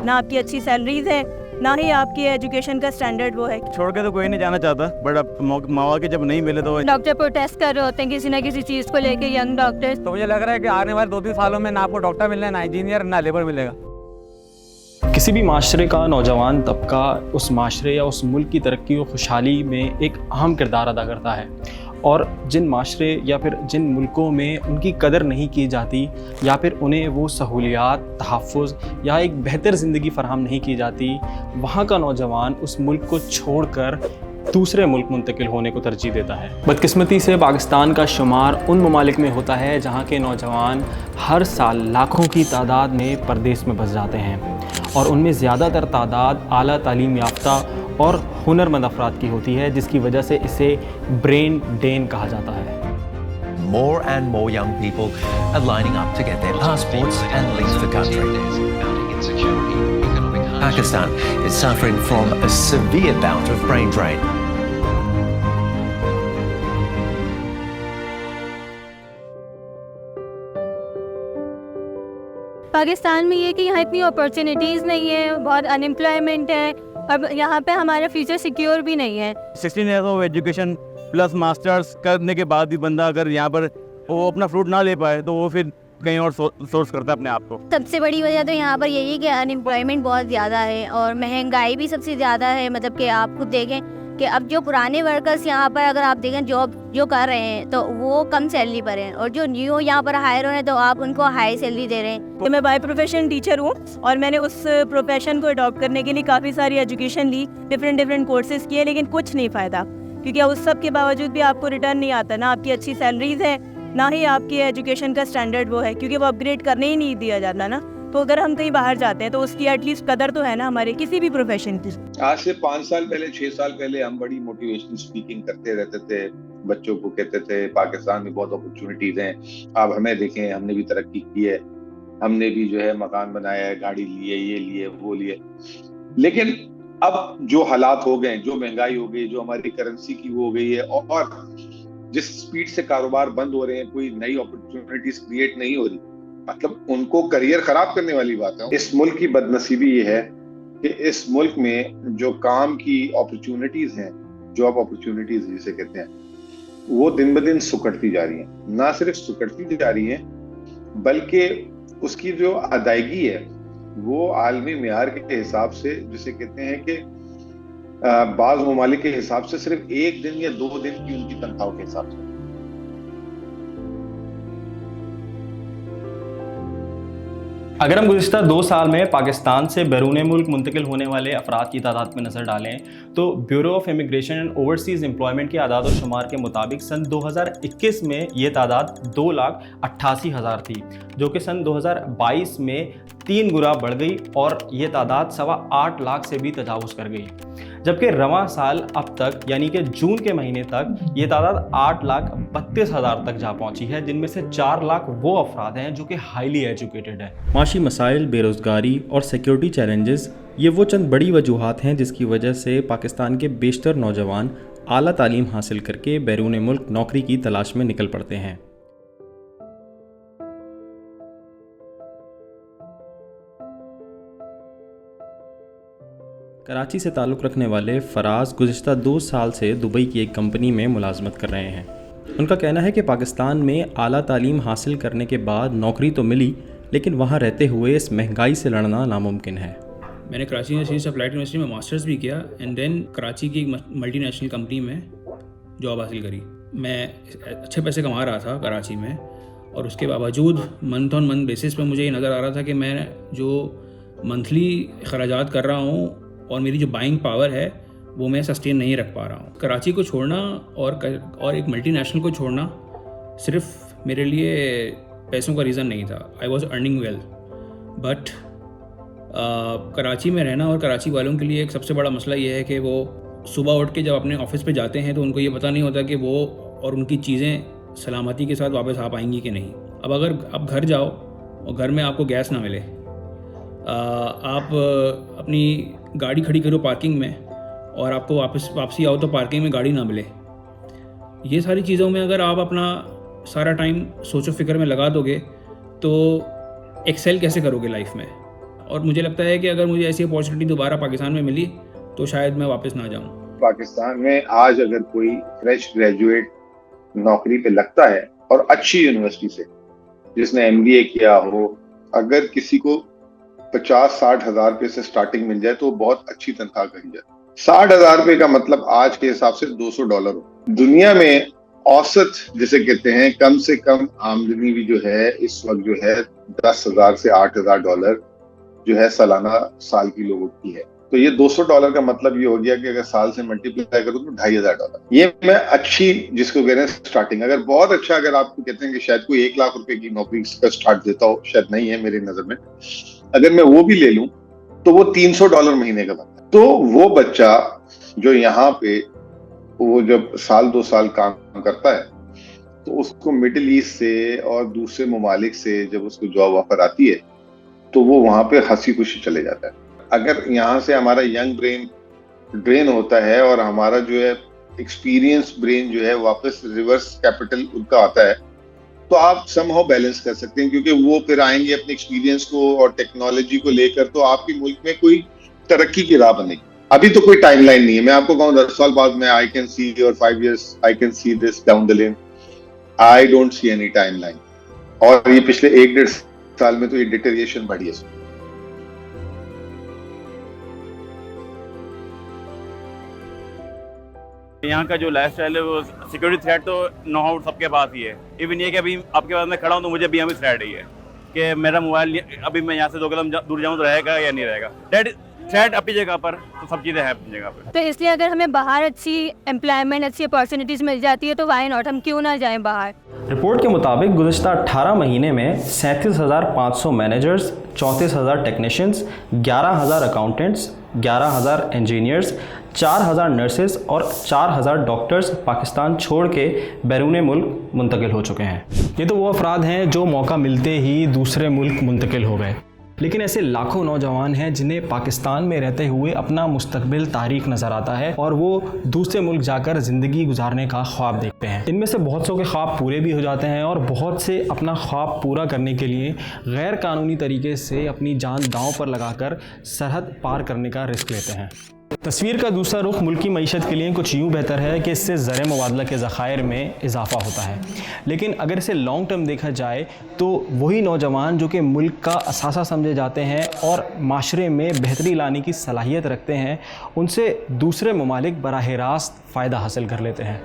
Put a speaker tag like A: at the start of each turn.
A: ना आपकी अच्छी सैलरीज है, ना ही आपकी एजुकेशन का स्टैंडर्ड वो है।
B: छोड़ के तो कोई नहीं जाना चाहता, बट अब मौके जब नहीं मिले तो
A: डॉक्टर प्रोटेस्ट कर रहे होते हैं किसी ना किसी चीज़ को लेके, यंग डॉक्टर्स।
C: तो मुझे लग रहा है कि आने वाले 2-3 सालों में ना आपको डॉक्टर मिलना है, ना इंजीनियर, ना लेबर मिलेगा।
D: किसी भी माशरे का नौजवान तबका उस माशरे या उस मुल्क की तरक्की और खुशहाली में एक अहम किरदार अदा करता है, और जिन माशरे या फिर जिन मुल्कों में उनकी कदर नहीं की जाती या फिर उन्हें वो सहूलियात, तहफ़्फ़ुज़ या एक बेहतर ज़िंदगी फ़राहम नहीं की जाती, वहाँ का नौजवान उस मुल्क को छोड़कर दूसरे मुल्क मुंतकिल होने को तरजीह देता है। बदकिस्मती से पाकिस्तान का शुमार उन ममालिक में होता है जहाँ के नौजवान हर साल लाखों की तादाद में परदेस में बस जाते हैं, और उनमें ज़्यादातर तादाद आला तालीम याफ्ता और हुनरमंद अफराद की होती है, जिसकी वजह से इसे ब्रेन ड्रेन कहा जाता है।
E: More and more young people are lining up to get their passports and leave the country. Pakistan is suffering from a severe bout of brain drain.
A: Pakistan में ये कि यहाँ इतनी अपॉर्चुनिटीज़ नहीं है, बहुत अनएम्प्लॉयमेंट है, और यहाँ पे हमारा फ्यूचर सिक्योर भी नहीं है।
B: 16 years of education plus masters करने के बाद भी बंदा अगर यहाँ पर वो अपना फ्रूट ना ले पाए तो वो फिर कहीं और सोर्स करता है अपने आप को।
F: सबसे बड़ी वजह तो यहाँ पर यही है कि अनएम्प्लॉयमेंट बहुत ज़्यादा है और महंगाई भी सबसे ज़्यादा है। मतलब कि आप खुद देखें कि अब जो पुराने वर्कर्स यहाँ पर अगर आप देखें जॉब जो कर रहे हैं तो वो कम सैलरी पर हैं, और जो न्यू यहाँ पर हायर हो रहे हैं तो आप उनको हाई सैलरी दे रहे हैं।
A: तो मैं बाय प्रोफेशन टीचर हूँ और मैंने उस प्रोफेशन को अडॉप्ट करने के लिए काफ़ी सारी एजुकेशन ली, डिफरेंट कोर्सेज किए, लेकिन कुछ नहीं फ़ायदा, क्योंकि उस सब के बावजूद भी आपको रिटर्न नहीं आता, ना आपकी अच्छी सैलरीज है, ना ही आपकी एजुकेशन का स्टैंडर्ड वो है, क्योंकि वो अपग्रेड करने ही नहीं दिया जाता ना। तो अगर हम कहीं बाहर जाते हैं तो उसकी एटलीस्ट कदर तो है ना हमारे किसी भी प्रोफेशन की।
G: आज से 5 साल पहले, 6 साल पहले हम बड़ी मोटिवेशनल स्पीकिंग करते रहते थे, बच्चों को कहते थे पाकिस्तान में बहुत अपॉर्चुनिटीज हैं, आप हमें देखें, हमने भी तरक्की की है, हमने भी जो है मकान बनाया है, गाड़ी ली है, ये लिए वो लिए। लेकिन अब जो हालात हो गए, जो महंगाई हो गई, जो हमारी करेंसी की वो हो गई है, और जिस स्पीड से कारोबार बंद हो रहे हैं, कोई नई अपॉर्चुनिटीज क्रिएट नहीं हो रही, मतलब उनको करियर खराब करने वाली बात है। इस मुल्क की बदनसीबी ये है कि इस मुल्क में जो काम की अपॉर्चुनिटीज हैं, जॉब अपॉर्चुनिटीज जिसे कहते हैं, वो दिन ब दिन सुकड़ती जा रही हैं। ना सिर्फ सुकड़ती जा रही हैं, बल्कि उसकी जो अदायगी है वो आलमी मेयार के हिसाब से, जिसे कहते हैं कि बाज़ ममालिक के हिसाब से सिर्फ 1 दिन या 2 दिन की उनकी तनख्वाहों के हिसाब से।
D: अगर हम गुज़िश्ता 2 साल में पाकिस्तान से बैरून मुल्क मुंतकिल होने वाले अफराद की तादाद में नज़र डालें तो bureau of immigration and overseas employment के आदाद और शुमार के मुताबिक सन 2021 में ये तादाद 2,88,000 थी, जो कि सन 2022 में 3 गुना बढ़ गई और ये तादाद 8.25 लाख से भी तजावुज़ कर गई। जबकि रवां साल अब तक यानी कि जून के महीने तक ये तादाद 8,32,000 तक जा पहुंची है, जिनमें से 4 लाख वो अफराद हैं जो कि हाईली एजुकेटेड है। माशी मसाइल, बेरोज़गारी और सिक्योरिटी चैलेंजेस ये वो चंद बड़ी वजूहात हैं जिसकी वजह से पाकिस्तान के बेशतर नौजवान आला तालीम हासिल करके बैरून मुल्क नौकरी की तलाश में निकल पड़ते हैं। कराची से ताल्लुक़ रखने वाले फराज गुज़िश्ता 2 साल से दुबई की एक कंपनी में मुलाजमत कर रहे हैं। उनका कहना है कि पाकिस्तान में आला तालीम हासिल करने के बाद नौकरी तो मिली, लेकिन वहाँ रहते हुए इस महंगाई से लड़ना नामुमकिन है।
H: मैंने कराची यूनिवर्सिटी से अप्लाइड यूनिवर्सिटी में मास्टर्स भी किया एंड देन कराची की एक मल्टीनेशनल कंपनी में जॉब हासिल करी। मैं अच्छे पैसे कमा रहा था कराची में, और उसके बावजूद मंथ ऑन मंथ बेसिस पे मुझे ये नज़र आ रहा था कि मैं जो मंथली अखराजात कर रहा हूँ और मेरी जो बाइंग पावर है वो मैं सस्टेन नहीं रख पा रहा हूँ। कराची को छोड़ना और एक मल्टीनेशनल को छोड़ना सिर्फ मेरे लिए पैसों का रीज़न नहीं था। I was earning well, but Karachi में रहना और कराची वालों के लिए एक सबसे बड़ा मसला ये है कि वो सुबह उठ के जब अपने ऑफिस पे जाते हैं तो उनको ये पता नहीं होता कि वो और उनकी चीज़ें सलामती के साथ वापस आ पाएंगी कि नहीं। अब अगर आप घर जाओ और घर में आपको गैस ना मिले, आप अपनी गाड़ी खड़ी करो पार्किंग में और आपको वापसी आओ तो पार्किंग में गाड़ी ना मिले, ये सारी चीज़ों में अगर आप अपना सारा टाइम सोचो फिक्र में लगा दोगे तो एक्सेल कैसे करोगे लाइफ में। और मुझे लगता है कि अगर मुझे ऐसी अपॉर्चुनिटी दोबारा पाकिस्तान में मिली तो शायद मैं वापस ना जाऊँ।
G: पाकिस्तान में आज अगर कोई फ्रेश ग्रेजुएट नौकरी पे लगता है और अच्छी यूनिवर्सिटी से, जिसने MBA किया हो, अगर किसी को 50-60 हज़ार रुपये से स्टार्टिंग मिल जाए तो बहुत अच्छी तनख्वाह कही जाए। 60 हज़ार रुपये का मतलब आज के हिसाब से $200 हो। दुनिया में औसत जिसे कहते हैं कम से कम आमदनी भी जो है इस वक्त जो है 10,000 से $8,000 जो है सालाना साल की लोगों की है। तो ये $200 का मतलब ये हो गया कि अगर साल से मल्टीप्लाई करो तो $2,500। ये मैं अच्छी जिसको कह रहे हैं स्टार्टिंग। अगर बहुत अच्छा, अगर आपको कहते हैं कि शायद कोई 1 लाख रुपए की नौकरी का स्टार्ट देता हो, शायद नहीं है मेरी नजर में, अगर मैं वो भी ले लूं तो वो $300 महीने का बनता है। तो वो बच्चा जो यहाँ पे वो जब 1-2 साल काम करता है तो उसको मिडिल ईस्ट से और दूसरे ममालिक से जब उसको जॉब ऑफर आती है तो वो वहां पे हंसी खुशी चले जाता है। अगर यहाँ से हमारा यंग ब्रेन ड्रेन होता है और हमारा जो है एक्सपीरियंस ब्रेन जो है वापस रिवर्स कैपिटल उनका आता है, तो आप समहाउ बैलेंस कर सकते हैं, क्योंकि वो फिर आएंगे अपने एक्सपीरियंस को और टेक्नोलॉजी को लेकर, तो आपके मुल्क में कोई तरक्की की राह बनेगी। अभी तो कोई टाइमलाइन नहीं है। मैं आपको कहूँ 10 साल बाद में आई कैन सी, और 5 years I can see this down the lane. I don't see any timeline. और ये पिछले 1-1.5 साल में तो ये डिटेरिएशन बढ़ी है।
B: यहाँ का जो लाइफ स्टाइल है वो सिक्योरिटी थ्रेट तो नो डाउट सबके पास ही है। इवन ये कि अभी आपके पास मैं खड़ा हूँ तो मुझे भी यहाँ भी थ्रेट ही है कि मेरा मोबाइल अभी मैं यहाँ से 2 कदम दूर जाऊँ तो रहेगा या नहीं रहेगा। थ्रेट अपनी जगह पर, तो सब चीज़ें हैं अपनी जगह पर।
F: तो इसलिए अगर हमें बाहर अच्छी एम्प्लॉयमेंट, अच्छी अपॉर्चुनिटीज़ मिल जाती है तो वाई नॉट, हम क्यों ना जाएं बाहर।
D: रिपोर्ट के मुताबिक गुज़श्ता 18 महीने में 37,500 managers, 34,000 technicians, 11,000 accountants, 11,000 engineers, 4,000 nurses और 4,000 डॉक्टर्स पाकिस्तान छोड़ के बैरून मुल्क मुंतकिल हो चुके हैं। ये तो वो अफराद हैं जो मौका मिलते ही दूसरे मुल्क मुंतकिल हो गए, लेकिन ऐसे लाखों नौजवान हैं जिन्हें पाकिस्तान में रहते हुए अपना मुस्तकबिल तारीक नज़र आता है और वो दूसरे मुल्क जाकर ज़िंदगी गुजारने का ख्वाब देखते हैं। इनमें से बहुत सौ के ख्वाब पूरे भी हो जाते हैं और बहुत से अपना ख्वाब पूरा करने के लिए गैर कानूनी तरीके से अपनी जान दांव पर लगाकर सरहद पार करने का रिस्क लेते हैं। तस्वीर का दूसरा रुख मुल्की मईशत के लिए कुछ यूँ बेहतर है कि इससे ज़र मुबादला के ज़खायर में इजाफ़ा होता है, लेकिन अगर इसे लॉन्ग टर्म देखा जाए तो वही नौजवान जो कि मुल्क का असासा समझे जाते हैं और माशरे में बेहतरी लाने की सलाहियत रखते हैं, उनसे दूसरे ममालिक बराह रास्त फ़ायदा हासिल कर लेते हैं।